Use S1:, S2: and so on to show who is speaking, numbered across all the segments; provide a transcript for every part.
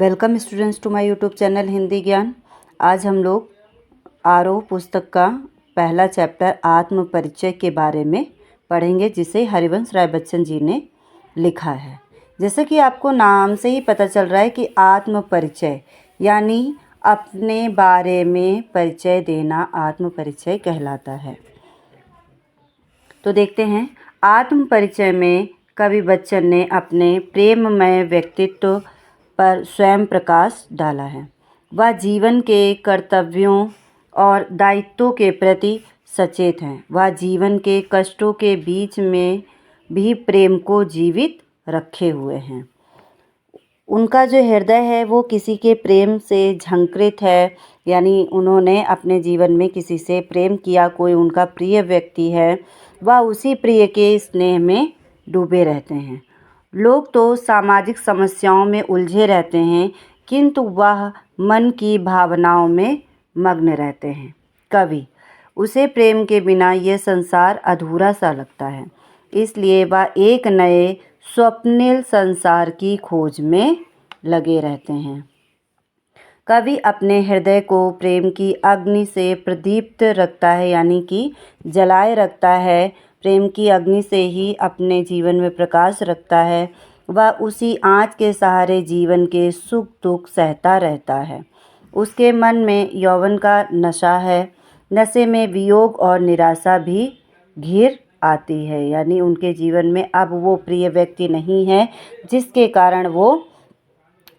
S1: Welcome students to my YouTube channel Hindi Gyan. आज हम लोग आरोह पुस्तक का पहला चैप्टर आत्म परिचय के बारे में पढ़ेंगे, जिसे हरिवंश राय बच्चन जी ने लिखा है। जैसे कि आपको नाम से ही पता चल रहा है कि आत्म परिचय यानी अपने बारे में परिचय देना आत्म परिचय कहलाता है। तो देखते हैं, आत्म परिचय में कवि बच्चन ने अपने प्रेममय व्यक्तित्व पर स्वयं प्रकाश डाला है। वह जीवन के कर्तव्यों और दायित्वों के प्रति सचेत हैं। वह जीवन के कष्टों के बीच में भी प्रेम को जीवित रखे हुए हैं। उनका जो हृदय है वो किसी के प्रेम से झंकृत है, यानी उन्होंने अपने जीवन में किसी से प्रेम किया, कोई उनका प्रिय व्यक्ति है, वह उसी प्रिय के स्नेह में डूबे रहते हैं। लोग तो सामाजिक समस्याओं में उलझे रहते हैं, किंतु वह मन की भावनाओं में मग्न रहते हैं। कवि उसे प्रेम के बिना यह संसार अधूरा सा लगता है, इसलिए वह एक नए स्वप्निल संसार की खोज में लगे रहते हैं। कवि अपने हृदय को प्रेम की अग्नि से प्रदीप्त रखता है, यानी कि जलाए रखता है। प्रेम की अग्नि से ही अपने जीवन में प्रकाश रखता है। वह उसी आँच के सहारे जीवन के सुख दुख सहता रहता है। उसके मन में यौवन का नशा है। नशे में वियोग और निराशा भी घिर आती है, यानी उनके जीवन में अब वो प्रिय व्यक्ति नहीं है, जिसके कारण वो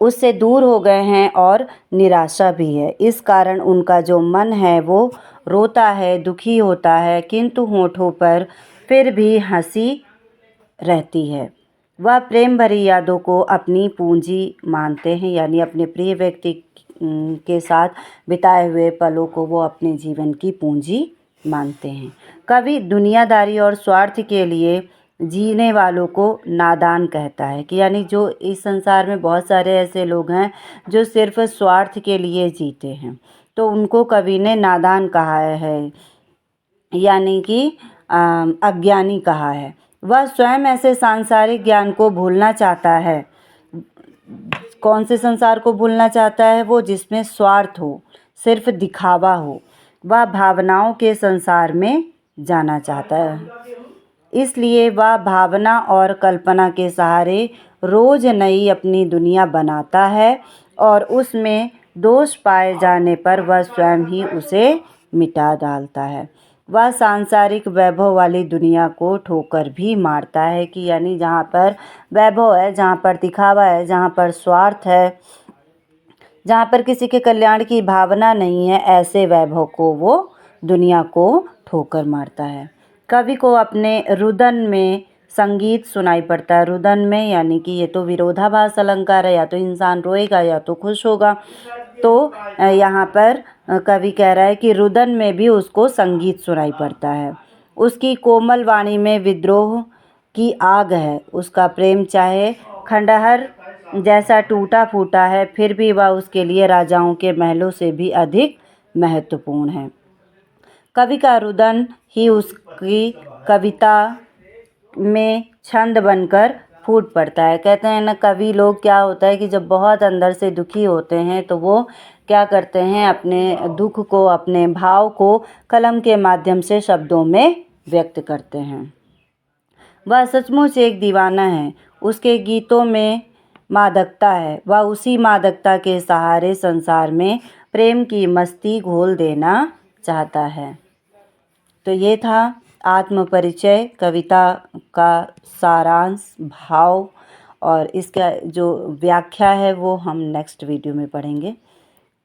S1: उससे दूर हो गए हैं, और निराशा भी है। इस कारण उनका जो मन है वो रोता है, दुखी होता है, किंतु होठों पर फिर भी हंसी रहती है। वह प्रेम भरी यादों को अपनी पूंजी मानते हैं, यानी अपने प्रिय व्यक्ति के साथ बिताए हुए पलों को वो अपने जीवन की पूंजी मानते हैं। कवि दुनियादारी और स्वार्थ के लिए जीने वालों को नादान कहता है, कि यानी जो इस संसार में बहुत सारे ऐसे लोग हैं जो सिर्फ स्वार्थ के लिए जीते हैं, तो उनको कवि ने नादान कहा है, यानी कि अज्ञानी कहा है। वह स्वयं ऐसे सांसारिक ज्ञान को भूलना चाहता है। कौन से संसार को भूलना चाहता है? वो जिसमें स्वार्थ हो, सिर्फ दिखावा हो। वह भावनाओं के संसार में जाना चाहता है, इसलिए वह भावना और कल्पना के सहारे रोज नई अपनी दुनिया बनाता है, और उसमें दोष पाए जाने पर वह स्वयं ही उसे मिटा डालता है। वह सांसारिक वैभव वाली दुनिया को ठोकर भी मारता है, कि यानी जहाँ पर वैभव है, जहाँ पर दिखावा है, जहाँ पर स्वार्थ है, जहाँ पर किसी के कल्याण की भावना नहीं है, ऐसे वैभव को वो दुनिया को ठोकर मारता है। कवि को अपने रुदन में संगीत सुनाई पड़ता है। रुदन में यानी कि ये तो विरोधाभास अलंकार है, या तो इंसान रोएगा या तो खुश होगा। तो यहाँ पर कवि कह रहा है कि रुदन में भी उसको संगीत सुनाई पड़ता है। उसकी कोमल वाणी में विद्रोह की आग है। उसका प्रेम चाहे खंडहर जैसा टूटा फूटा है, फिर भी वह उसके लिए राजाओं के महलों से भी अधिक महत्वपूर्ण है। कवि का रुदन ही उसकी कविता में छंद बनकर फूट पड़ता है। कहते हैं ना, कवि लोग क्या होता है कि जब बहुत अंदर से दुखी होते हैं तो वो क्या करते हैं, अपने दुख को, अपने भाव को कलम के माध्यम से शब्दों में व्यक्त करते हैं। वह सचमुच एक दीवाना है। उसके गीतों में मादकता है। वह उसी मादकता के सहारे संसार में प्रेम की मस्ती घोल देना चाहता है। तो ये था आत्म परिचय, कविता का सारांश, भाव, और इसका जो व्याख्या है वो हम नेक्स्ट वीडियो में पढ़ेंगे।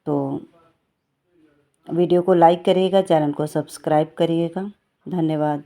S1: तो वीडियो को लाइक करिएगा, चैनल को सब्सक्राइब करिएगा। धन्यवाद।